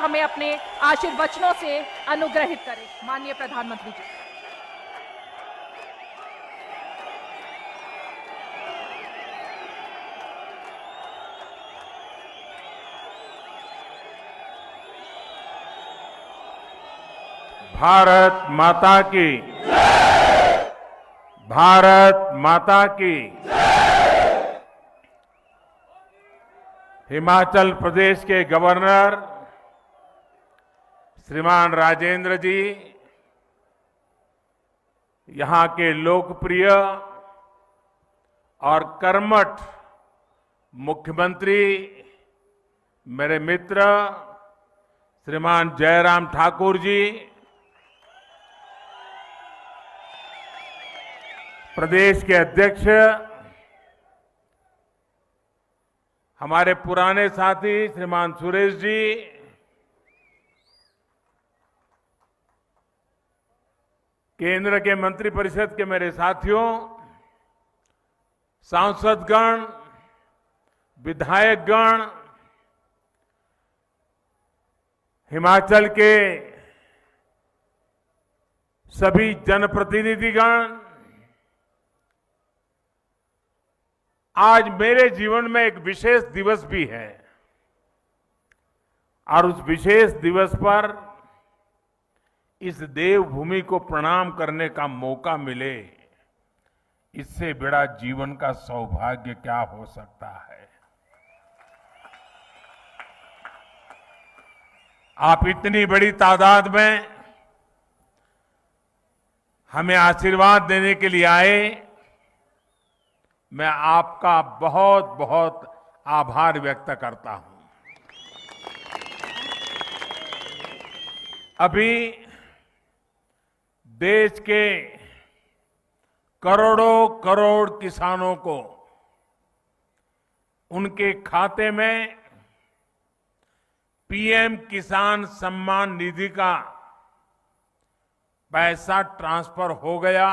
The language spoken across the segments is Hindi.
हमें अपने आशीर्वचनों से अनुग्रहित करें। माननीय प्रधानमंत्री जी। भारत माता की, भारत माता की। हिमाचल प्रदेश के गवर्नर श्रीमान राजेंद्र जी, यहां के लोकप्रिय और कर्मठ मुख्यमंत्री मेरे मित्र श्रीमान जयराम ठाकुर जी, प्रदेश के अध्यक्ष हमारे पुराने साथी श्रीमान सुरेश जी, केंद्र के मंत्रिपरिषद के मेरे साथियों, सांसदगण, विधायकगण, हिमाचल के सभी जनप्रतिनिधिगण, आज मेरे जीवन में एक विशेष दिवस भी है और उस विशेष दिवस पर इस देवभूमि को प्रणाम करने का मौका मिले, इससे बड़ा जीवन का सौभाग्य क्या हो सकता है। आप इतनी बड़ी तादाद में हमें आशीर्वाद देने के लिए आए, मैं आपका बहुत बहुत आभार व्यक्त करता हूं। अभी देश के करोड़ों करोड़ किसानों को उनके खाते में पीएम किसान सम्मान निधि का पैसा ट्रांसफर हो गया,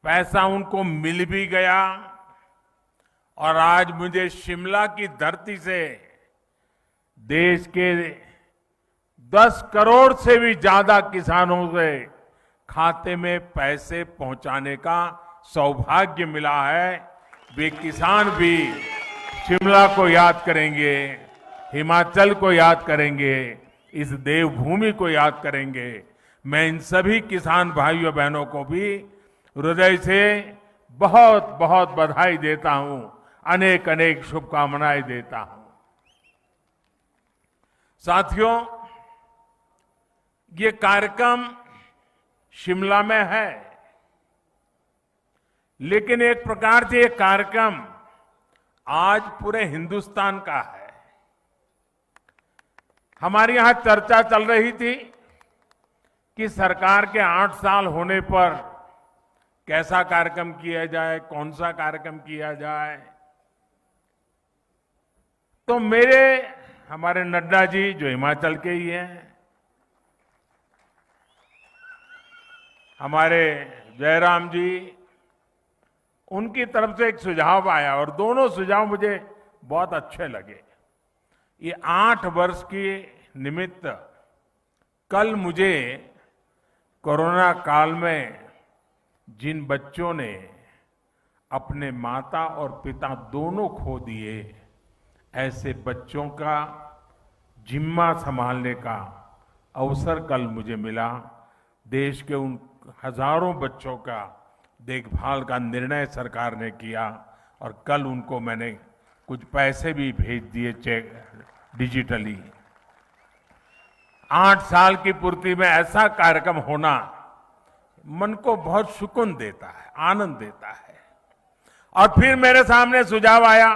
पैसा उनको मिल भी गया और आज मुझे शिमला की धरती से देश के 10 करोड़ से भी ज्यादा किसानों के खाते में पैसे पहुंचाने का सौभाग्य मिला है। वे किसान भी शिमला को याद करेंगे, हिमाचल को याद करेंगे, इस देवभूमि को याद करेंगे। मैं इन सभी किसान भाइयों बहनों को भी हृदय से बहुत बहुत बधाई देता हूं, अनेक अनेक शुभकामनाएं देता हूं। साथियों, ये कार्यक्रम शिमला में है, लेकिन एक प्रकार से ये कार्यक्रम आज पूरे हिंदुस्तान का है। हमारे यहां चर्चा चल रही थी कि सरकार के 8 साल होने पर कैसा कार्यक्रम किया जाए, कौन सा कार्यक्रम किया जाए। तो हमारे नड्डा जी जो हिमाचल के ही हैं, हमारे जयराम जी, उनकी तरफ से एक सुझाव आया और दोनों सुझाव मुझे बहुत अच्छे लगे। ये 8 वर्ष की निमित्त कल मुझे कोरोना काल में जिन बच्चों ने अपने माता और पिता दोनों खो दिए, ऐसे बच्चों का जिम्मा संभालने का अवसर कल मुझे मिला। देश के उन हजारों बच्चों का देखभाल का निर्णय सरकार ने किया और कल उनको मैंने कुछ पैसे भी भेज दिए चेक डिजिटली। 8 साल की पूर्ति में ऐसा कार्यक्रम होना मन को बहुत सुकून देता है, आनंद देता है। और फिर मेरे सामने सुझाव आया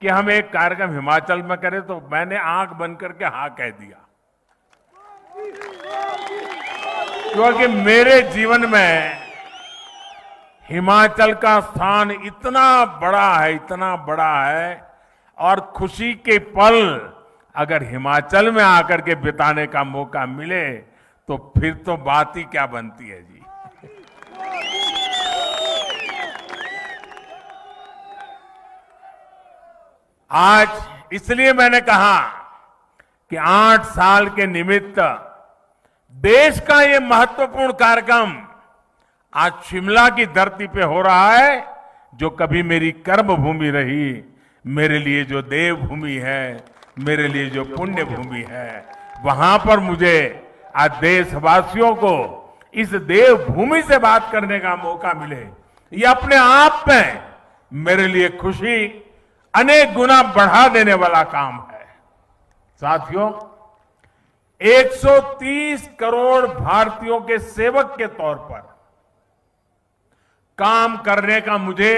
कि हम एक कार्यक्रम हिमाचल में करें, तो मैंने आंख बंद करके हाँ कह दिया, क्योंकि मेरे जीवन में हिमाचल का स्थान इतना बड़ा है, इतना बड़ा है, और खुशी के पल अगर हिमाचल में आकर के बिताने का मौका मिले तो फिर तो बात ही क्या बनती है जी। आज इसलिए मैंने कहा कि 8 साल के निमित्त देश का ये महत्वपूर्ण कार्यक्रम आज शिमला की धरती पे हो रहा है, जो कभी मेरी कर्म भूमि रही, मेरे लिए जो देवभूमि है, मेरे लिए जो पुण्य भूमि है, वहां पर मुझे आज देशवासियों को इस देवभूमि से बात करने का मौका मिले, ये अपने आप में मेरे लिए खुशी अनेक गुना बढ़ा देने वाला काम है। साथियों, 130 करोड़ भारतीयों के सेवक के तौर पर काम करने का मुझे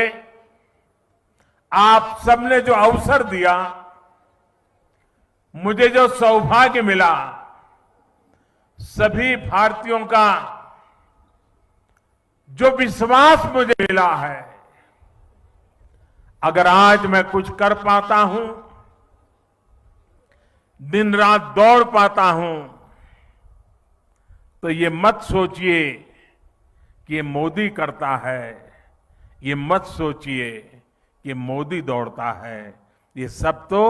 आप सबने जो अवसर दिया, मुझे जो सौभाग्य मिला, सभी भारतीयों का जो विश्वास मुझे मिला है, अगर आज मैं कुछ कर पाता हूं, दिन रात दौड़ पाता हूं, तो ये मत सोचिए कि ये मोदी करता है, ये मत सोचिए कि मोदी दौड़ता है। ये सब तो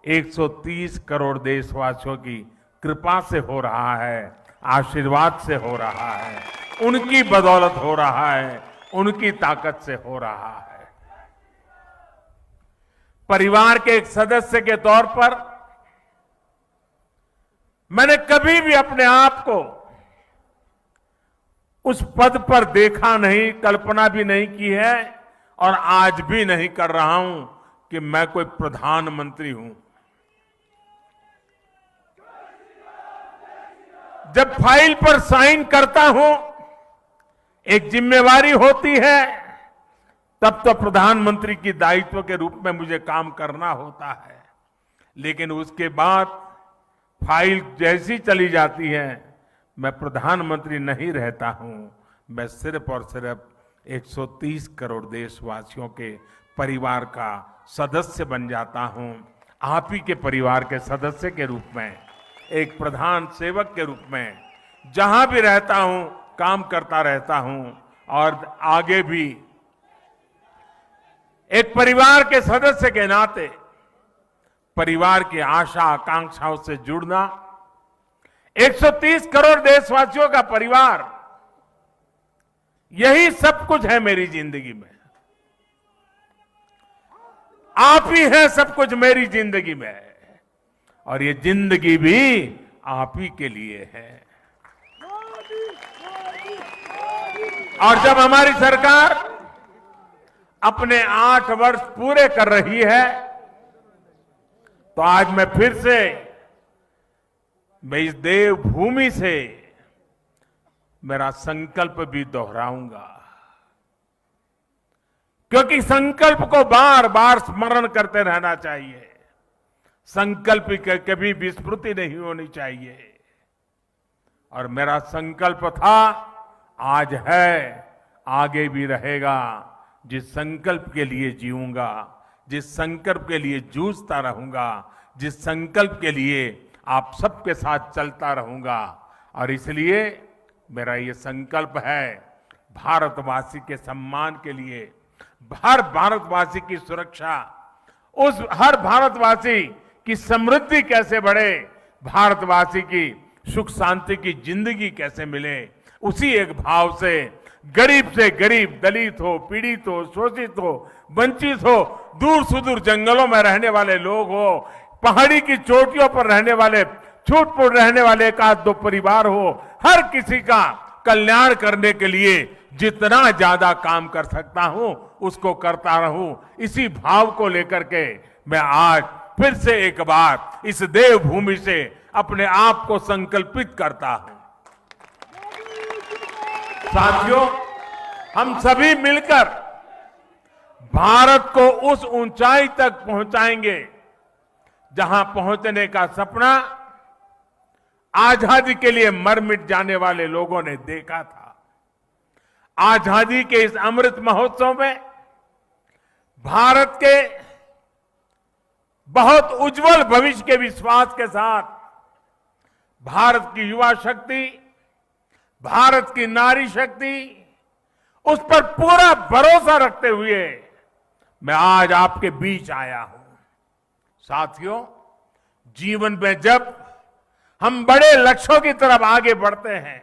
130 करोड़ देशवासियों की कृपा से हो रहा है, आशीर्वाद से हो रहा है, उनकी बदौलत हो रहा है, उनकी ताकत से हो रहा है। परिवार के एक सदस्य के तौर पर मैंने कभी भी अपने आप को उस पद पर देखा नहीं, कल्पना भी नहीं की है और आज भी नहीं कर रहा हूं कि मैं कोई प्रधानमंत्री हूं। जब फाइल पर साइन करता हूं, एक जिम्मेवारी होती है, तब तो प्रधानमंत्री की दायित्व के रूप में मुझे काम करना होता है। लेकिन उसके बाद फाइल जैसी चली जाती है, मैं प्रधानमंत्री नहीं रहता हूं। मैं सिर्फ और सिर्फ 130 करोड़ देशवासियों के परिवार का सदस्य बन जाता हूं। आप ही के परिवार के सदस्य के रूप में, एक प्रधान सेवक के रूप में जहां भी रहता हूं, काम करता रहता हूं और आगे भी एक परिवार के सदस्य के नाते परिवार की आशा आकांक्षाओं से जुड़ना, 130 करोड़ देशवासियों का परिवार, यही सब कुछ है मेरी जिंदगी में। आप ही हैं सब कुछ मेरी जिंदगी में, और ये जिंदगी भी आप ही के लिए है। और जब हमारी सरकार अपने 8 वर्ष पूरे कर रही है, तो आज मैं फिर से मैं इस देवभूमि से मेरा संकल्प भी दोहराऊंगा, क्योंकि संकल्प को बार बार स्मरण करते रहना चाहिए। संकल्प की कभी विस्मृति नहीं होनी चाहिए। और मेरा संकल्प था, आज है, आगे भी रहेगा। जिस संकल्प के लिए जीऊंगा, जिस संकल्प के लिए जूझता रहूंगा, जिस संकल्प के लिए आप सबके साथ चलता रहूंगा। और इसलिए मेरा ये संकल्प है, भारतवासी के सम्मान के लिए, हर भारतवासी की सुरक्षा, उस हर भारतवासी की समृद्धि कैसे बढ़े, भारतवासी की सुख शांति की जिंदगी कैसे मिले, उसी एक भाव से गरीब, दलित हो, पीड़ित हो, शोषित हो, वंचित हो, दूर सुदूर जंगलों में रहने वाले लोग हो, पहाड़ी की चोटियों पर रहने वाले, छूट-फूट रहने वाले एक आध दो परिवार हो, हर किसी का कल्याण करने के लिए जितना ज्यादा काम कर सकता हूं, उसको करता रहूं। इसी भाव को लेकर के मैं आज फिर से एक बार इस देवभूमि से अपने आप को संकल्पित करता हूं। साथियों, हम सभी मिलकर भारत को उस ऊंचाई तक पहुंचाएंगे जहां पहुंचने का सपना आजादी के लिए मर मिट जाने वाले लोगों ने देखा था। आजादी के इस अमृत महोत्सव में भारत के बहुत उज्जवल भविष्य के विश्वास के साथ भारत की युवा शक्ति, भारत की नारी शक्ति, उस पर पूरा भरोसा रखते हुए मैं आज आपके बीच आया हूं। साथियों, जीवन में जब हम बड़े लक्ष्यों की तरफ आगे बढ़ते हैं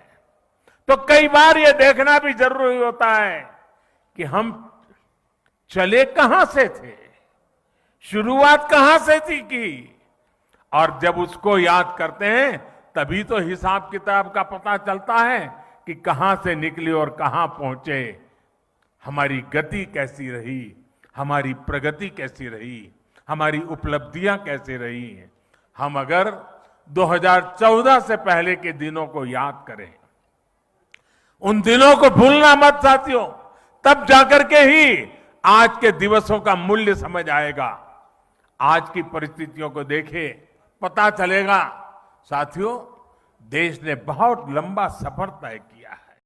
तो कई बार यह देखना भी जरूरी होता है कि हम चले कहां से थे, शुरुआत कहां से थी की, और जब उसको याद करते हैं तभी तो हिसाब किताब का पता चलता है कि कहां से निकले और कहां पहुंचे, हमारी गति कैसी रही, हमारी प्रगति कैसी रही, हमारी उपलब्धियां कैसी रही। हम अगर 2014 से पहले के दिनों को याद करें, उन दिनों को भूलना मत साथियों, तब जाकर के ही आज के दिवसों का मूल्य समझ आएगा। आज की परिस्थितियों को देखें, पता चलेगा साथियों, देश ने बहुत लंबा सफर तय किया।